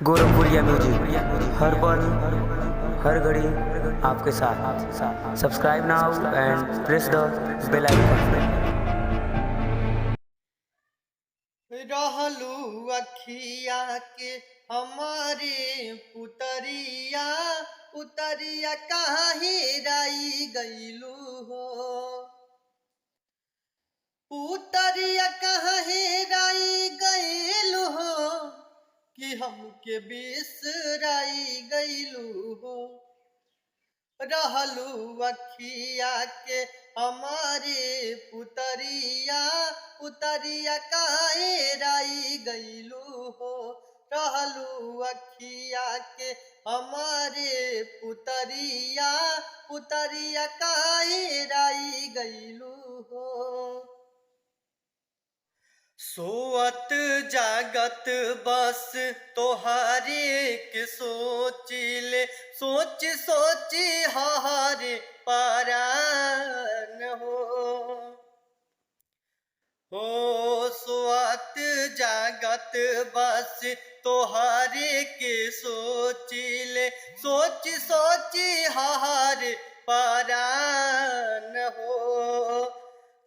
गोरखपुरिया music हर पल हर घड़ी आपके साथ। Subscribe now and press the bell icon. रहलू अखिया के हमारे पुतरिया पुतरिया काहे राई गईलू हो, पुतरिया काहे राई गईलू हो कि हमके बिसराई गईलू हो। रहलू अखिया के हमारे पुतरिया पुतरिया काहे राई गईलू हो। रहलू अखिया के हमारे पुतरिया पुतरिया काहे राई गईलू हो। सोअत जागत बस तोहारे के सोचिले, सोच सोची हारे पारान हो सोअत जागत बस तोहारे के सोचिले, सोच सोची हारे पारान हो।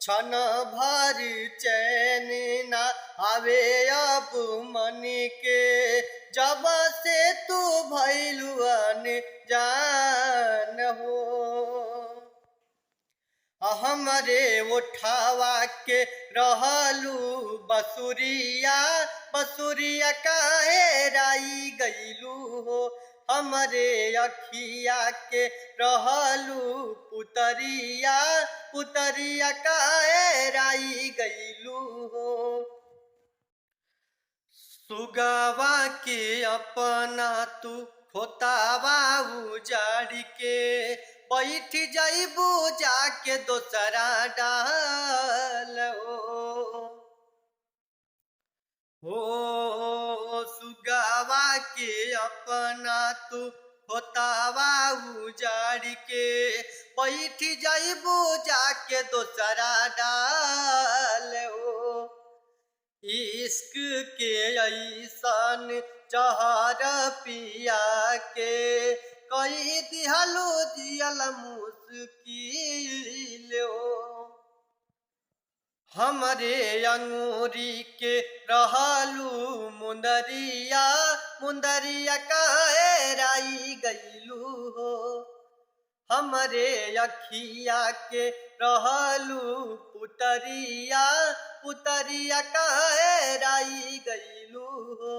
क्षण भर चैन ना आवे अब मन के, जब से तू भैलुअन जान हो। हमरे उठावा के रहलू बसुरिया बसुरिया काहे राई गईलू हो। हमरे अखिया के रहलू पुतरिया पुतरिया काहे राई गईलू हो। सुगावा के अपना तू खोतावा उजाड़ के, बैठ जाइबू जाके दोसरा डाल हो सुगावा के अपना तू होतावा उजाड़ के, बैठ जाइबू जाके दोसरा डाल हो। इश्क के ऐसन जहर पिया के, कई दिहलो दियल मुश्किल हो। हमरे अंगूरी के रहलू मुंदरिया मुंदरिया काहे राई गईलू हो। हमरे अखिया के रहलू पुतरिया पुतरिया काहे राई गईलू हो।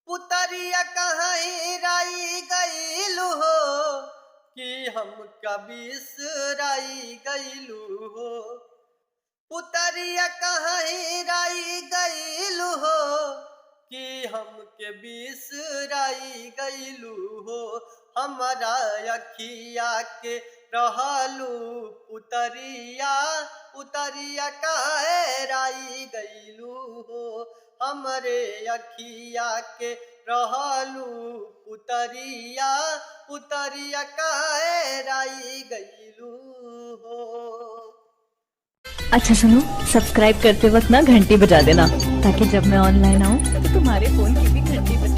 पुतरिया काहे राई गईलू हो कि हम बिसराई गईलू हो। पुतरिया काहे राई गईलू हो कि हमके बिसराई गईलू हो। हमारा अखिया के रहलू पुतरिया पुतरिया काहे राई गईलू हो। हमरे अखिया के रहलू पुतरिया पुतरिया काहे राई गईलू हो। अच्छा सुनो, सब्सक्राइब करते वक्त ना घंटी बजा देना, ताकि जब मैं ऑनलाइन आऊँ तो तुम्हारे फोन की भी घंटी बजे।